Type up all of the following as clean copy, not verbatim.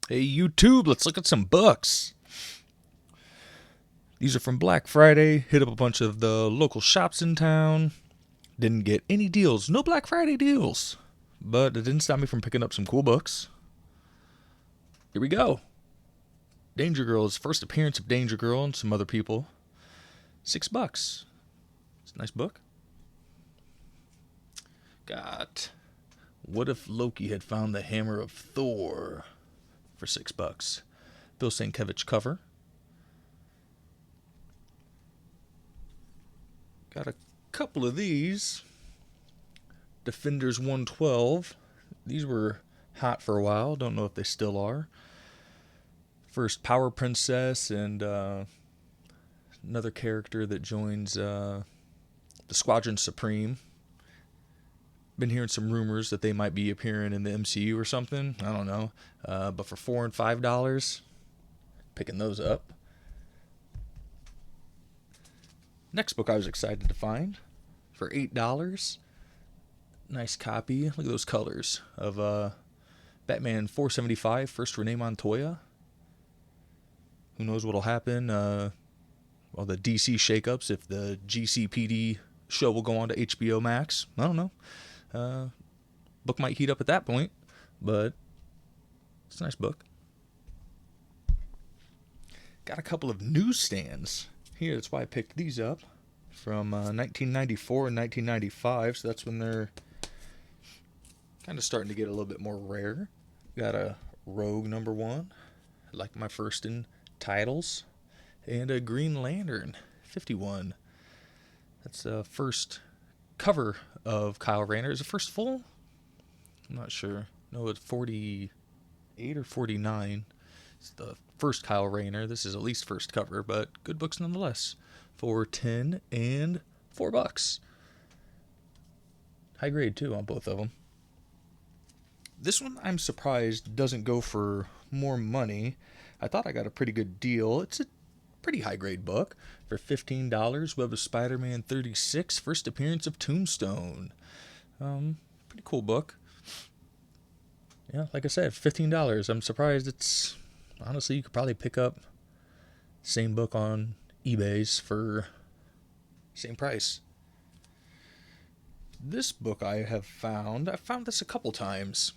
Hey, YouTube, let's look at some books. These are from Black Friday. Hit up a bunch of the local shops in town. Didn't get any deals. No Black Friday deals. But it didn't stop me from picking up some cool books. Here we go. Danger Girl's first appearance of Danger Girl and some other people. $6. It's a nice book. Got What If Loki Had Found the Hammer of Thor for $6. Bill Sienkiewicz cover. Got a couple of these. Defenders 112. These were hot for a while. Don't know if they still are. First Power Princess and another character that joins the Squadron Supreme. Been hearing some rumors that they might be appearing in the MCU or something. I don't know. But for $4 and $5, picking those up. Next book I was excited to find for $8. Nice copy. Look at those colors of Batman 475, first Renee Montoya. Who knows what'll happen? All the DC shakeups, if the GCPD show will go on to HBO Max. I don't know. Book might heat up at that point, but it's a nice book. Got a couple of newsstands here. That's why I picked these up from 1994 and 1995. So that's when they're kind of starting to get a little bit more rare. Got a Rogue #1, like my first in titles, and a Green Lantern 51. That's the first cover of Kyle Rayner. Is it first full? I'm not sure. No, it's 48 or 49. It's the first Kyle Rayner. This is at least first cover, but good books nonetheless. For $10 and $4. High grade too on both of them. This one I'm surprised doesn't go for more money. I thought I got a pretty good deal. It's a pretty high grade book for $15. Web of Spider-Man 36, first appearance of Tombstone. Pretty cool book. Yeah, like I said, $15. I'm surprised it's, honestly, you could probably pick up the same book on eBay's for same price. This book I found this a couple times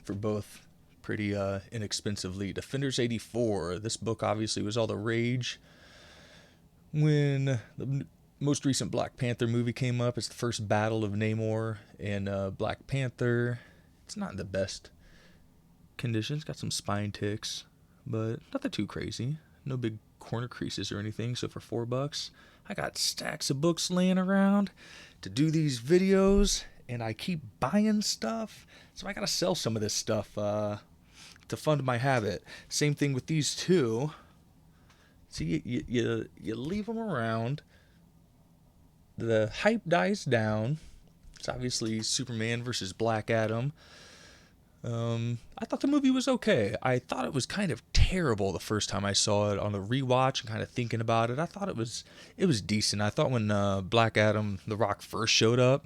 for both pretty inexpensively. Defenders 84. This book obviously was all the rage when the most recent Black Panther movie came up. It's the first battle of Namor and Black Panther. It's not in the best condition. It's got some spine ticks, but nothing too crazy. No big corner creases or anything. So for $4, I got stacks of books laying around to do these videos, and I keep buying stuff. So I gotta sell some of this stuff to fund my habit. Same thing with these two. See, you leave them around. The hype dies down. It's obviously Superman versus Black Adam. I thought the movie was okay. I thought it was kind of terrible the first time I saw it on the rewatch and kind of thinking about it. I thought it was decent. I thought when Black Adam, The Rock, first showed up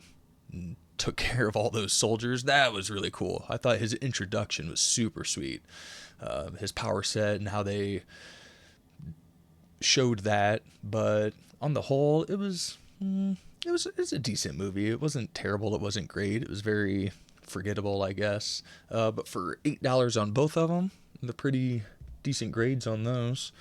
and took care of all those soldiers, that was really cool. I thought his introduction was super sweet. His power set and how they showed that. But on the whole, it was a decent movie. It wasn't terrible. It wasn't great. It was very forgettable, I guess. But for $8 on both of them, the pretty decent grades on those.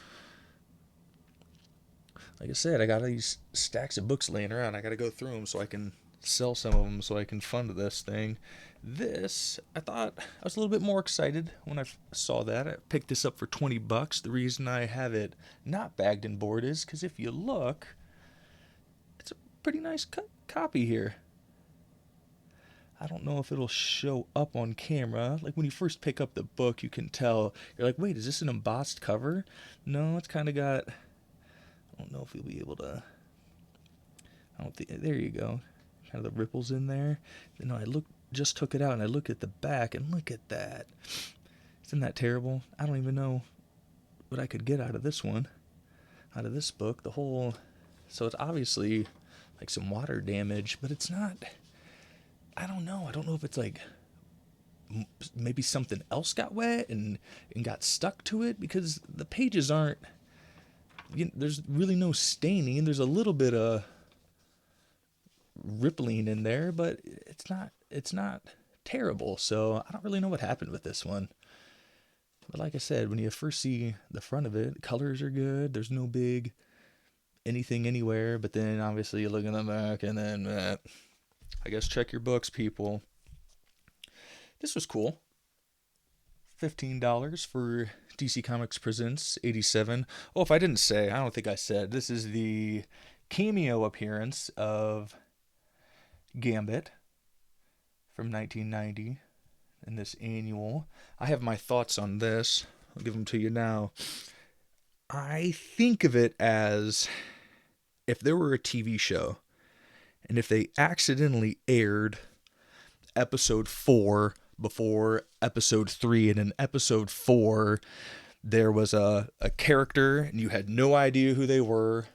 Like I said, I got these stacks of books laying around. I got to go through them so I can sell some of them so I can fund this thing. This, I thought I was a little bit more excited when I saw that. I picked this up for $20. The reason I have it not bagged and board is because if you look, it's a pretty nice copy here. I don't know if it'll show up on camera. Like when you first pick up the book, you can tell. You're like, wait, is this an embossed cover? No, it's kind of got, I don't know if you'll be able to, I don't think, there you go. Kind of the ripples in there. You know, just took it out and I look at the back and look at that. Isn't that terrible? I don't even know what I could get out of this one, out of this book. So it's obviously like some water damage, but it's not, I don't know. I don't know if it's like maybe something else got wet and got stuck to it, because the pages aren't, there's really no staining. There's a little bit of rippling in there, but it's not terrible. So I don't really know what happened with this one. But like I said, when you first see the front of it, colors are good. There's no big anything anywhere. But then obviously you look in the back, and then I guess check your books, people. This was cool. $15 for DC Comics Presents 87. Oh, if I didn't say, I don't think I said, this is the cameo appearance of Gambit from 1990 in this annual. I have my thoughts on this. I'll give them to you now. I think of it as if there were a TV show, and if they accidentally aired episode 4 before episode 3, and in episode 4 there was a character and you had no idea who they were,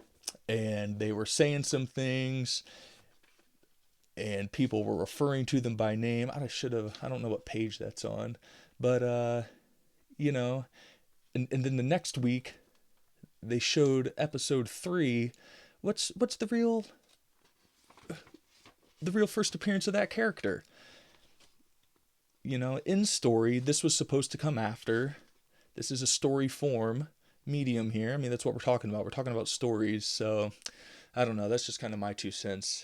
and they were saying some things and people were referring to them by name. I don't know what page that's on, but and then the next week they showed episode 3. What's the real first appearance of that character? In story, this was supposed to come after. This is a story form medium here. I mean, that's what we're talking about. We're talking about stories. So, I don't know. That's just kind of my 2 cents.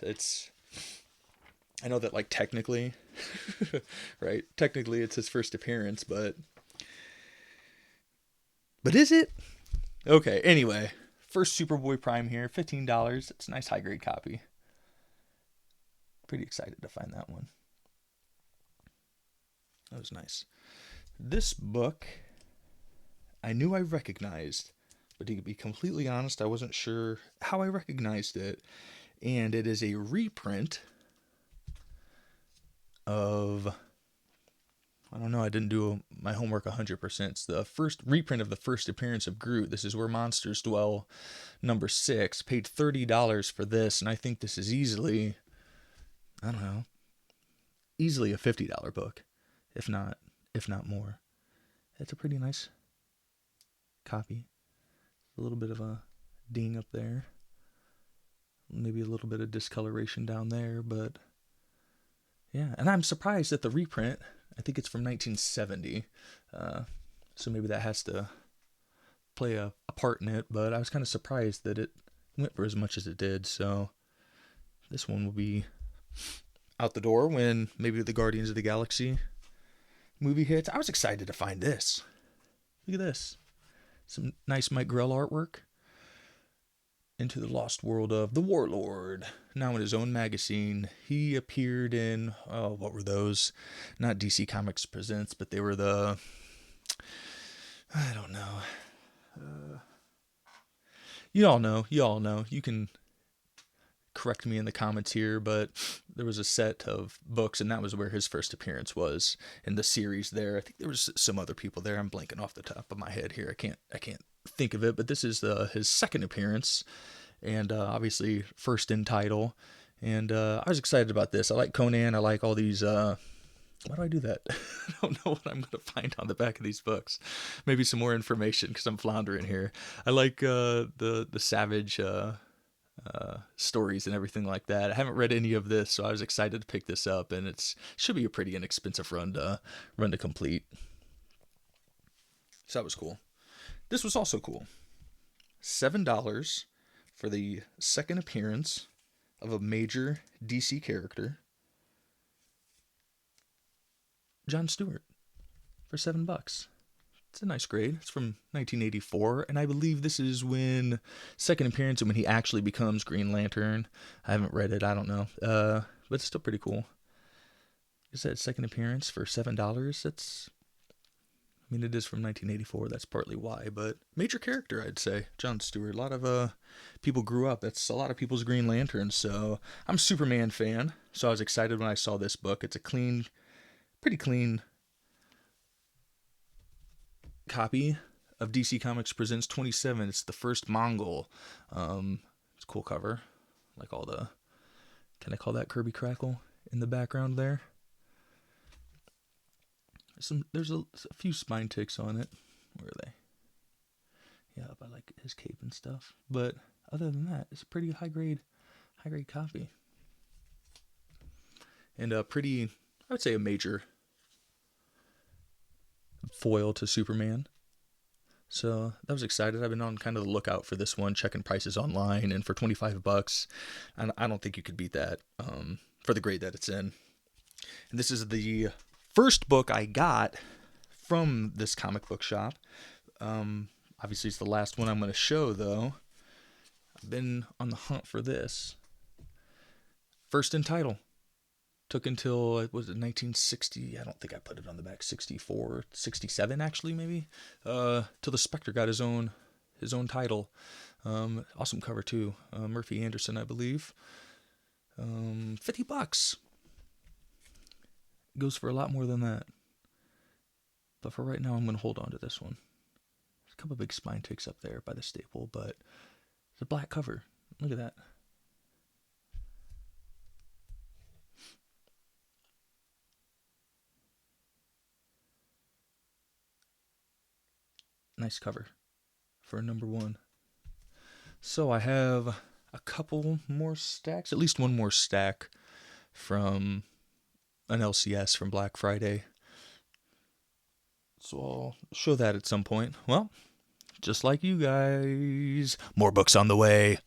I know that, like, technically, right? Technically, it's his first appearance, but is it? Okay, anyway. First Superboy Prime here, $15. It's a nice high-grade copy. Pretty excited to find that one. That was nice. This book, I knew I recognized, but to be completely honest, I wasn't sure how I recognized it. And it is a reprint of, I don't know, I didn't do my homework 100%. It's the first reprint of the first appearance of Groot. This is Where Monsters Dwell, number 6. Paid $30 for this, and I think this is easily a $50 book. If not more. It's a pretty nice copy. A little bit of a ding up there. Maybe a little bit of discoloration down there, but yeah. And I'm surprised at the reprint. I think it's from 1970. So maybe that has to play a part in it, but I was kind of surprised that it went for as much as it did. So this one will be out the door when maybe the Guardians of the Galaxy movie hits. I was excited to find this. Look at this. Some nice Mike Grell artwork. Into the Lost World of the Warlord. Now in his own magazine. He appeared in, what were those? Not DC Comics Presents, but they were I don't know. You all know. You can correct me in the comments here, but there was a set of books, and that was where his first appearance was in the series there. I think there was some other people there. I'm blanking off the top of my head here. I can't think of it, but this is his second appearance, and obviously first in title. And I was excited about this. I like Conan. I like all these. Why do I do that? I don't know what I'm going to find on the back of these books. Maybe some more information, because I'm floundering here. I like the Savage stories and everything like that. I haven't read any of this, so I was excited to pick this up, and it should be a pretty inexpensive run to complete. So that was cool. This was also cool. $7 for the second appearance of a major DC character, Jon Stewart, for $7. It's a nice grade. It's from 1984, and I believe this is when second appearance and when he actually becomes Green Lantern. I haven't read it. I don't know. But it's still pretty cool. Like I said, second appearance for $7. It is from 1984. That's partly why, but major character, I'd say. Jon Stewart. A lot of people grew up. That's a lot of people's Green Lantern. So I'm a Superman fan. So I was excited when I saw this book. It's a pretty clean copy of DC Comics Presents 27. It's the first Mongol. It's a cool cover. Like all the, can I call that Kirby Crackle in the background there? There's a few spine ticks on it. Where are they? Yeah, I like his cape and stuff. But other than that, it's a pretty high grade copy. And a pretty, I would say, a major foil to Superman. So I was excited. I've been on kind of the lookout for this one, checking prices online, and for $25, and I don't think you could beat that for the grade that it's in. And this is the first book I got from this comic book shop. Obviously, it's the last one I'm going to show, though. I've been on the hunt for this. First Untitled. Took until, was it 1960? I don't think I put it on the back. 64, 67 actually, maybe. Till the Spectre got his own title. Awesome cover too. Murphy Anderson, I believe. $50. It goes for a lot more than that. But for right now, I'm going to hold on to this one. There's a couple big spine ticks up there by the staple, but it's a black cover. Look at that. Nice cover for number one. So I have a couple more stacks, at least one more stack from an LCS from Black Friday. So I'll show that at some point. Well, just like you guys, more books on the way.